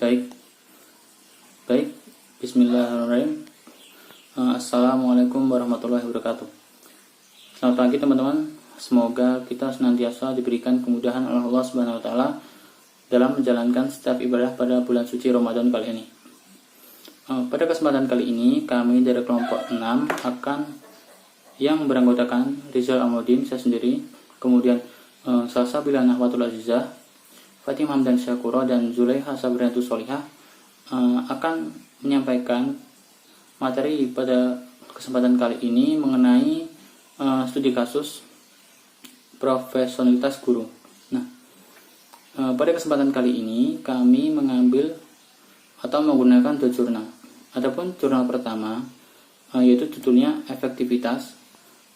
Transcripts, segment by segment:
Baik, baik. Bismillahirrahmanirrahim. Assalamualaikum warahmatullahi wabarakatuh. Selamat pagi teman-teman. Semoga kita senantiasa diberikan kemudahan oleh Allah Subhanahu wa taala dalam menjalankan setiap ibadah pada bulan suci Ramadan kali ini. Pada kesempatan kali ini kami dari kelompok 6 akan yang beranggotakan Rizal Amodin, saya sendiri, kemudian Salsabila Nahwatul Azizah, Fatimah Hamdan Syakura, dan Zulaiha Sabriantus Solihah akan menyampaikan materi pada kesempatan kali ini mengenai studi kasus profesionalitas guru. Nah, pada kesempatan kali ini kami mengambil atau menggunakan dua jurnal. Adapun jurnal pertama yaitu judulnya Efektivitas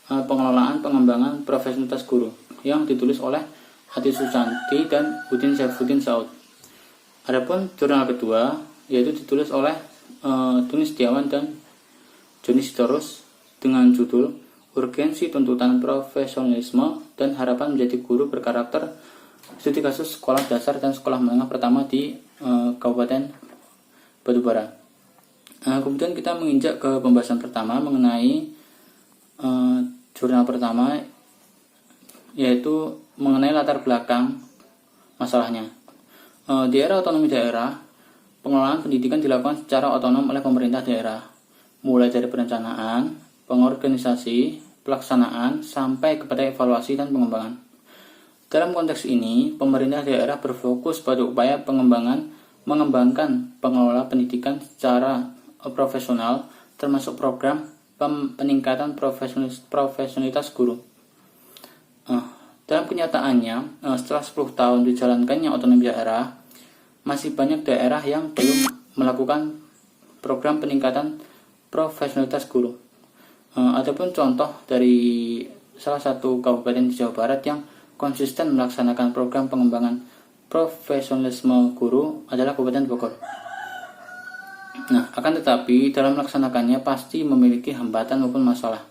Pengelolaan Pengembangan Profesionalitas Guru yang ditulis oleh Hati Susanti dan Udin Saifuddin Saud. Adapun jurnal kedua yaitu ditulis oleh Tuni Setiawan dan Joni Sitorus dengan judul Urgensi Tuntutan Profesionalisme dan Harapan Menjadi Guru Berkarakter, Studi Kasus Sekolah Dasar dan Sekolah Menengah Pertama di Kabupaten Batubara. Kemudian kita menginjak ke pembahasan pertama mengenai jurnal pertama, yaitu mengenai latar belakang masalahnya. Di era otonomi daerah, pengelolaan pendidikan dilakukan secara otonom oleh pemerintah daerah, mulai dari perencanaan, pengorganisasi, pelaksanaan, sampai kepada evaluasi dan pengembangan. Dalam konteks ini, pemerintah daerah berfokus pada upaya mengembangkan pengelola pendidikan secara profesional, termasuk program peningkatan profesionalitas guru. Dalam kenyataannya, setelah 10 tahun dijalankannya otonomi daerah, masih banyak daerah yang belum melakukan program peningkatan profesionalitas guru. Adapun contoh dari salah satu kabupaten di Jawa Barat yang konsisten melaksanakan program pengembangan profesionalisme guru adalah Kabupaten Bogor. Nah, akan tetapi dalam melaksanakannya pasti memiliki hambatan maupun masalah.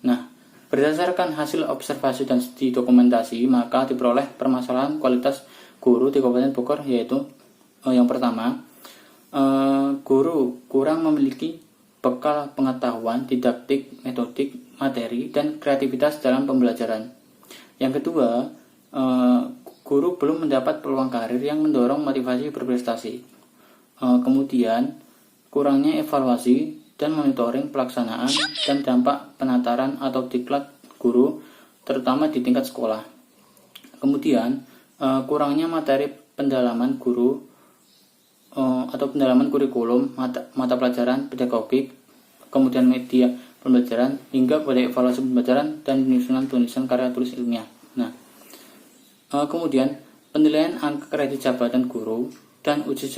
Nah, berdasarkan hasil observasi dan studi dokumentasi, maka diperoleh permasalahan kualitas guru di Kabupaten Bogor, yaitu yang pertama, guru kurang memiliki bekal pengetahuan, didaktik, metodik, materi, dan kreativitas dalam pembelajaran. Yang kedua, guru belum mendapat peluang karir yang mendorong motivasi berprestasi. Kemudian, kurangnya evaluasi dan monitoring pelaksanaan dan dampak penataran atau diklat guru, terutama di tingkat sekolah. Kemudian, kurangnya materi pendalaman guru atau pendalaman kurikulum, mata pelajaran pedagogik, kemudian media pembelajaran, hingga pada evaluasi pembelajaran dan penyusunan tulisan karya tulis ilmiah. Nah, kemudian penilaian angka kredit jabatan guru dan uji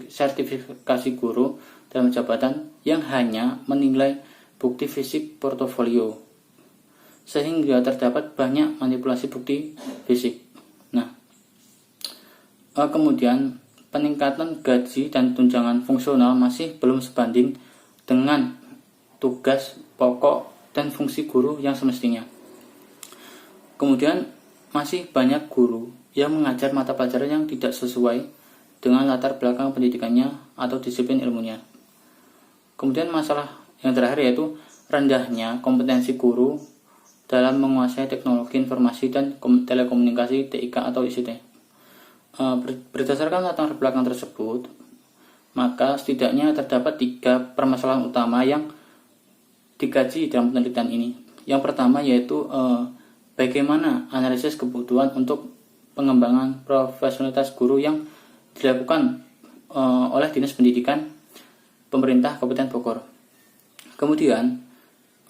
sertifikasi guru dalam jabatan yang hanya menilai bukti fisik portofolio, sehingga terdapat banyak manipulasi bukti fisik. Nah, kemudian peningkatan gaji dan tunjangan fungsional masih belum sebanding dengan tugas pokok dan fungsi guru yang semestinya. Kemudian masih banyak guru yang mengajar mata pelajaran yang tidak sesuai dengan latar belakang pendidikannya atau disiplin ilmunya. Kemudian masalah yang terakhir yaitu rendahnya kompetensi guru dalam menguasai teknologi informasi dan telekomunikasi TIK atau ICT. Berdasarkan latar belakang tersebut, maka setidaknya terdapat 3 permasalahan utama yang dikaji dalam penelitian ini. Yang pertama yaitu bagaimana analisis kebutuhan untuk pengembangan profesionalitas guru yang dilakukan oleh Dinas Pendidikan Pemerintah Kabupaten Bogor. Kemudian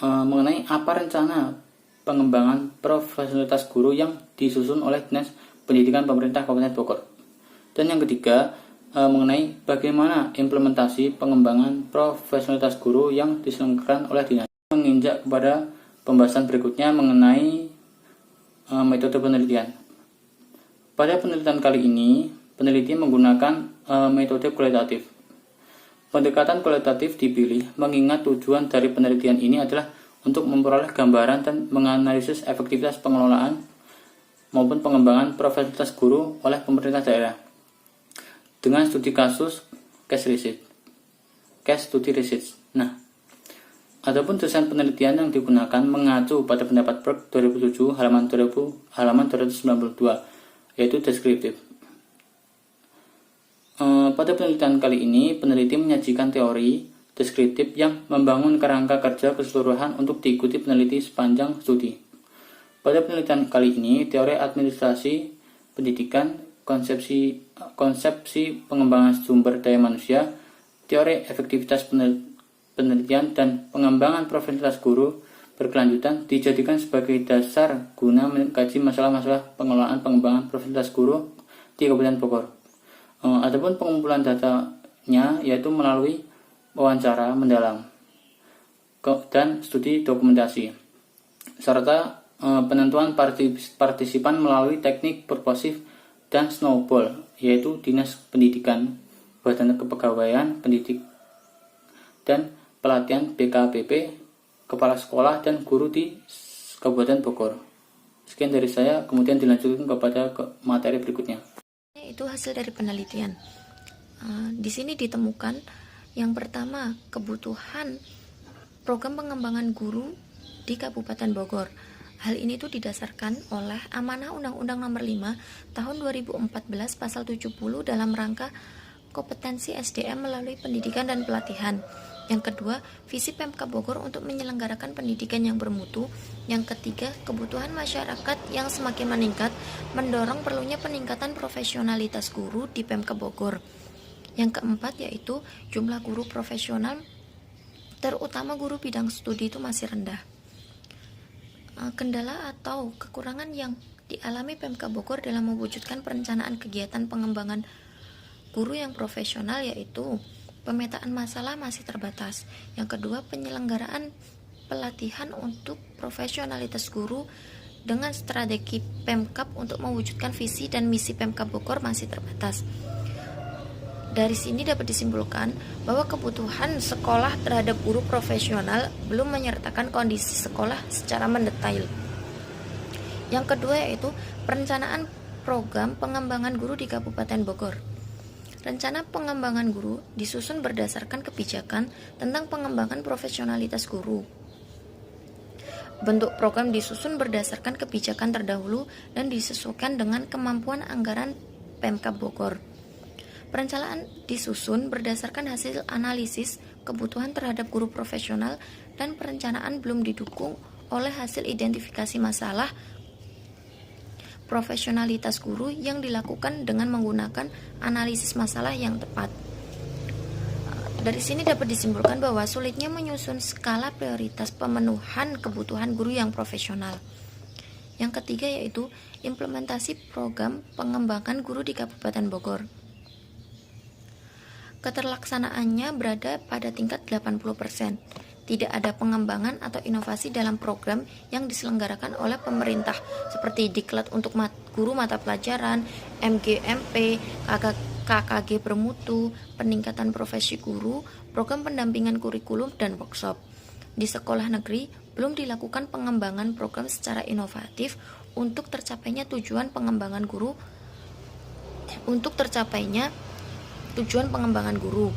mengenai apa rencana pengembangan profesionalitas guru yang disusun oleh Dinas Pendidikan Pemerintah Kabupaten Bogor. Dan yang ketiga mengenai bagaimana implementasi pengembangan profesionalitas guru yang diselenggarakan oleh dinas. Menginjak kepada pembahasan berikutnya mengenai metode penelitian. Pada penelitian kali ini, peneliti menggunakan metode kualitatif. Pendekatan kualitatif dipilih mengingat tujuan dari penelitian ini adalah untuk memperoleh gambaran dan menganalisis efektivitas pengelolaan maupun pengembangan profesionalitas guru oleh pemerintah daerah. dengan studi kasus case study research. Nah, adapun desain penelitian yang digunakan mengacu pada pendapat Berg 2007 halaman 292, yaitu deskriptif. Pada penelitian kali ini, peneliti menyajikan teori deskriptif yang membangun kerangka kerja keseluruhan untuk diikuti peneliti sepanjang studi. Pada penelitian kali ini, teori administrasi pendidikan, konsepsi pengembangan sumber daya manusia, teori efektivitas penelitian, dan pengembangan profesionalitas guru berkelanjutan dijadikan sebagai dasar guna mengkaji masalah-masalah pengelolaan pengembangan profesionalitas guru di Kabupaten Bogor. Adapun pengumpulan datanya yaitu melalui wawancara mendalam dan studi dokumentasi, serta penentuan partisipan melalui teknik purposif dan snowball, yaitu Dinas Pendidikan, Badan Kepegawaian Pendidik, dan pelatihan BKPP, kepala sekolah dan guru di Kabupaten Bogor. Sekian dari saya, kemudian dilanjutkan kepada materi berikutnya. Itu hasil dari penelitian. Di sini ditemukan yang pertama, kebutuhan program pengembangan guru di Kabupaten Bogor. Hal ini tuh didasarkan oleh amanah Undang-Undang Nomor 5 Tahun 2014 Pasal 70 dalam rangka kompetensi SDM melalui pendidikan dan pelatihan. Yang kedua, visi Pemkab Bogor untuk menyelenggarakan pendidikan yang bermutu. Yang ketiga, kebutuhan masyarakat yang semakin meningkat mendorong perlunya peningkatan profesionalitas guru di Pemkab Bogor. Yang keempat yaitu jumlah guru profesional terutama guru bidang studi itu masih rendah. Kendala atau kekurangan yang dialami Pemkab Bogor dalam mewujudkan perencanaan kegiatan pengembangan guru yang profesional yaitu pemetaan masalah masih terbatas. Yang kedua, penyelenggaraan pelatihan untuk profesionalitas guru dengan strategi Pemkab untuk mewujudkan visi dan misi Pemkab Bogor masih terbatas. Dari sini dapat disimpulkan bahwa kebutuhan sekolah terhadap guru profesional belum menyertakan kondisi sekolah secara mendetail. Yang kedua yaitu perencanaan program pengembangan guru di Kabupaten Bogor. Rencana pengembangan guru disusun berdasarkan kebijakan tentang pengembangan profesionalitas guru. Bentuk program disusun berdasarkan kebijakan terdahulu dan disesuaikan dengan kemampuan anggaran Pemkab Bogor. Perencanaan disusun berdasarkan hasil analisis kebutuhan terhadap guru profesional dan perencanaan belum didukung oleh hasil identifikasi masalah profesionalitas guru yang dilakukan dengan menggunakan analisis masalah yang tepat. Dari sini dapat disimpulkan bahwa sulitnya menyusun skala prioritas pemenuhan kebutuhan guru yang profesional. Yang ketiga yaitu implementasi program pengembangan guru di Kabupaten Bogor. Keterlaksanaannya berada pada tingkat 80%. Tidak ada pengembangan atau inovasi dalam program yang diselenggarakan oleh pemerintah seperti diklat untuk guru mata pelajaran, MGMP, KKG bermutu, peningkatan profesi guru, program pendampingan kurikulum, dan workshop. Di sekolah negeri belum dilakukan pengembangan program secara inovatif untuk tercapainya tujuan pengembangan guru.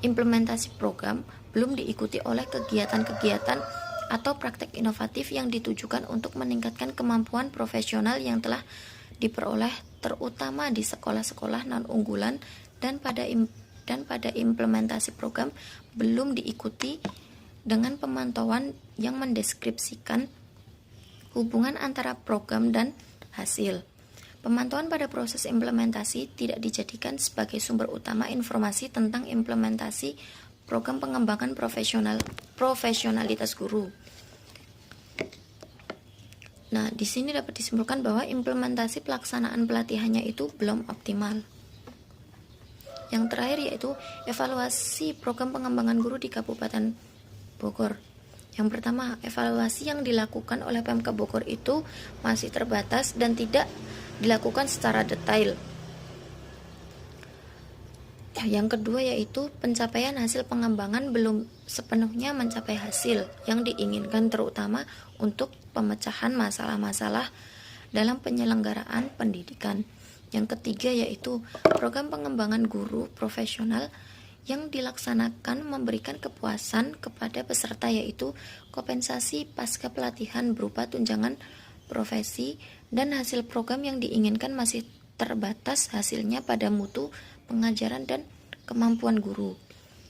Implementasi program belum diikuti oleh kegiatan-kegiatan atau praktek inovatif yang ditujukan untuk meningkatkan kemampuan profesional yang telah diperoleh terutama di sekolah-sekolah non-unggulan dan pada implementasi program belum diikuti dengan pemantauan yang mendeskripsikan hubungan antara program dan hasil. Pemantauan pada proses implementasi tidak dijadikan sebagai sumber utama informasi tentang implementasi program pengembangan profesionalitas guru. Nah, di sini dapat disimpulkan bahwa implementasi pelaksanaan pelatihannya itu belum optimal. Yang terakhir yaitu evaluasi program pengembangan guru di Kabupaten Bogor. Yang pertama, evaluasi yang dilakukan oleh Pemkab Bogor itu masih terbatas dan tidak dilakukan secara detail. Yang kedua yaitu pencapaian hasil pengembangan belum sepenuhnya mencapai hasil yang diinginkan terutama untuk pemecahan masalah-masalah dalam penyelenggaraan pendidikan. Yang ketiga yaitu program pengembangan guru profesional yang dilaksanakan memberikan kepuasan kepada peserta, yaitu kompensasi pasca pelatihan berupa tunjangan profesi, dan hasil program yang diinginkan masih terbatas hasilnya pada mutu pengajaran dan kemampuan guru.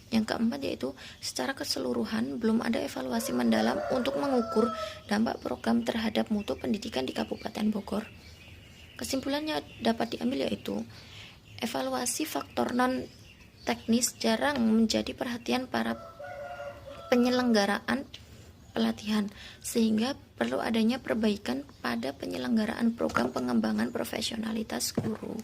Yang keempat yaitu secara keseluruhan belum ada evaluasi mendalam untuk mengukur dampak program terhadap mutu pendidikan di Kabupaten Bogor. Kesimpulannya dapat diambil yaitu evaluasi faktor non teknis jarang menjadi perhatian para penyelenggaraan pelatihan, sehingga perlu adanya perbaikan pada penyelenggaraan program pengembangan profesionalitas guru.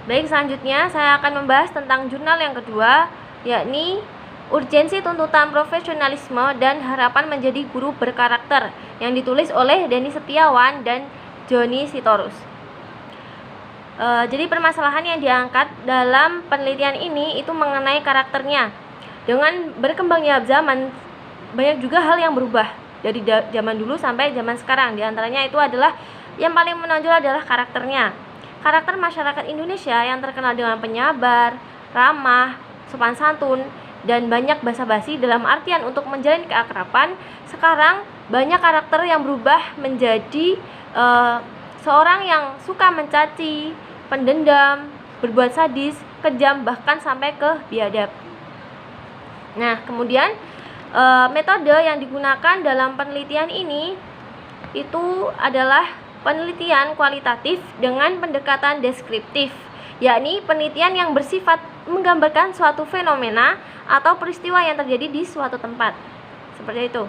Baik, selanjutnya saya akan membahas tentang jurnal yang kedua, yakni Urgensi Tuntutan Profesionalisme dan Harapan Menjadi Guru Berkarakter, yang ditulis oleh Denny Setiawan dan Joni Sitorus. Jadi permasalahan yang diangkat dalam penelitian ini itu mengenai karakternya. Dengan berkembangnya zaman, banyak juga hal yang berubah dari zaman dulu sampai zaman sekarang. Di antaranya itu adalah yang paling menonjol adalah karakternya. Karakter masyarakat Indonesia yang terkenal dengan penyabar, ramah, sopan santun, dan banyak basa-basi dalam artian untuk menjalin keakraban. Sekarang banyak karakter yang berubah menjadi seorang yang suka mencaci, pendendam, berbuat sadis, kejam, bahkan sampai ke biadab. Nah, kemudian metode yang digunakan dalam penelitian ini itu adalah penelitian kualitatif dengan pendekatan deskriptif, yakni penelitian yang bersifat menggambarkan suatu fenomena atau peristiwa yang terjadi di suatu tempat. Seperti itu.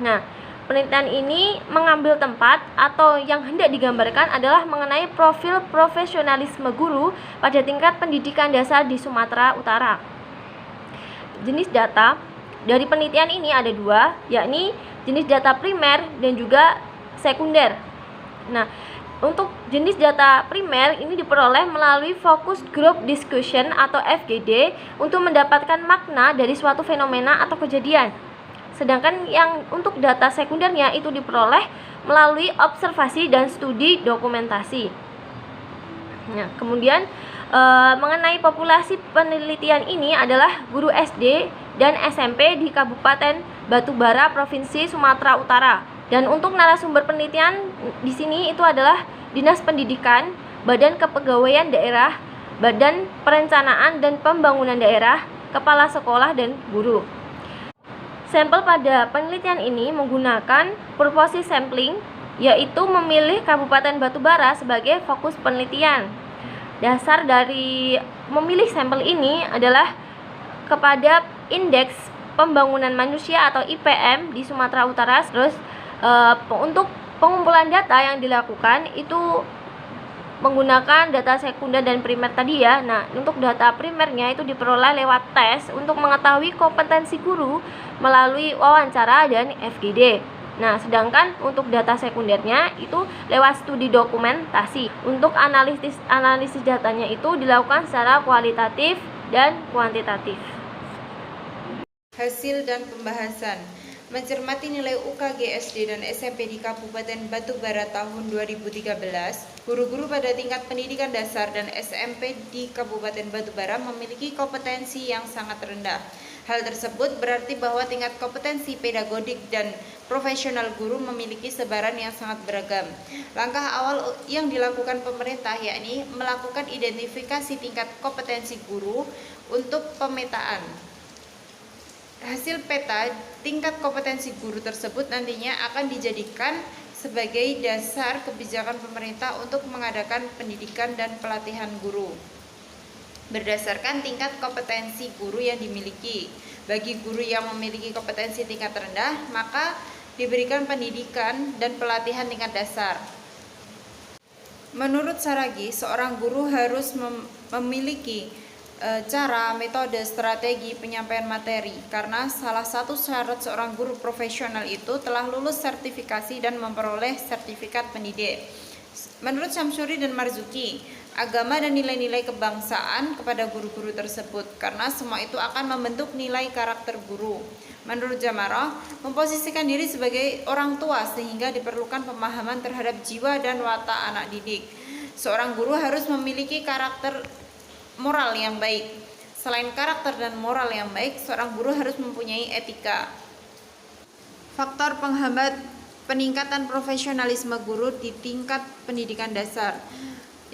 Nah, penelitian ini mengambil tempat atau yang hendak digambarkan adalah mengenai profil profesionalisme guru pada tingkat pendidikan dasar di Sumatera Utara. Jenis data dari penelitian ini ada dua, yakni jenis data primer dan juga sekunder. Nah, untuk jenis data primer ini diperoleh melalui focus group discussion atau FGD untuk mendapatkan makna dari suatu fenomena atau kejadian. Sedangkan yang untuk data sekundernya itu diperoleh melalui observasi dan studi dokumentasi. Nah, kemudian mengenai populasi penelitian ini adalah guru SD dan SMP di Kabupaten Batubara, Provinsi Sumatera Utara. Dan untuk narasumber penelitian di sini itu adalah Dinas Pendidikan, Badan Kepegawaian Daerah, Badan Perencanaan dan Pembangunan Daerah, Kepala Sekolah, dan guru. Sampel pada penelitian ini menggunakan purpose sampling, yaitu memilih Kabupaten Batubara sebagai fokus penelitian. Dasar dari memilih sampel ini adalah kepada Indeks Pembangunan Manusia atau IPM di Sumatera Utara. Terus untuk pengumpulan data yang dilakukan itu menggunakan data sekunder dan primer tadi ya. Nah, untuk data primernya itu diperoleh lewat tes untuk mengetahui kompetensi guru melalui wawancara dan FGD. Nah, sedangkan untuk data sekundernya itu lewat studi dokumentasi. Untuk analisis datanya itu dilakukan secara kualitatif dan kuantitatif. Hasil dan pembahasan. Mencermati nilai UKG SD dan SMP di Kabupaten Batubara tahun 2013, guru-guru pada tingkat pendidikan dasar dan SMP di Kabupaten Batubara memiliki kompetensi yang sangat rendah. Hal tersebut berarti bahwa tingkat kompetensi pedagodik dan profesional guru memiliki sebaran yang sangat beragam. Langkah awal yang dilakukan pemerintah yakni melakukan identifikasi tingkat kompetensi guru untuk pemetaan. Hasil peta tingkat kompetensi guru tersebut nantinya akan dijadikan sebagai dasar kebijakan pemerintah untuk mengadakan pendidikan dan pelatihan guru berdasarkan tingkat kompetensi guru yang dimiliki. Bagi guru yang memiliki kompetensi tingkat rendah, maka diberikan pendidikan dan pelatihan tingkat dasar. Menurut Saragi, seorang guru harus memiliki cara, metode, strategi penyampaian materi, karena salah satu syarat seorang guru profesional itu telah lulus sertifikasi dan memperoleh sertifikat pendidik. Menurut Syamsuri dan Marzuki, agama dan nilai-nilai kebangsaan kepada guru-guru tersebut, karena semua itu akan membentuk nilai karakter guru. Menurut Jamarah, memposisikan diri sebagai orang tua sehingga diperlukan pemahaman terhadap jiwa dan watak anak didik. Seorang guru harus memiliki karakter moral yang baik. Selain karakter dan moral yang baik, seorang guru harus mempunyai etika. Faktor penghambat peningkatan profesionalisme guru di tingkat pendidikan dasar.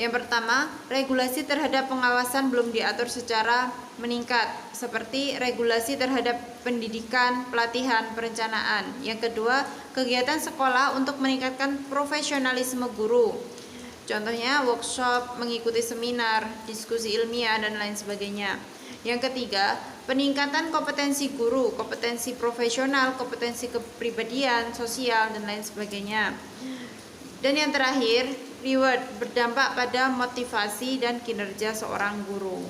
Yang pertama, regulasi terhadap pengawasan belum diatur secara meningkat, seperti regulasi terhadap pendidikan, pelatihan, perencanaan. Yang kedua, kegiatan sekolah untuk meningkatkan profesionalisme guru. Contohnya workshop, mengikuti seminar, diskusi ilmiah, dan lain sebagainya. Yang ketiga, peningkatan kompetensi guru, kompetensi profesional, kompetensi kepribadian, sosial, dan lain sebagainya. Dan yang terakhir, reward berdampak pada motivasi dan kinerja seorang guru.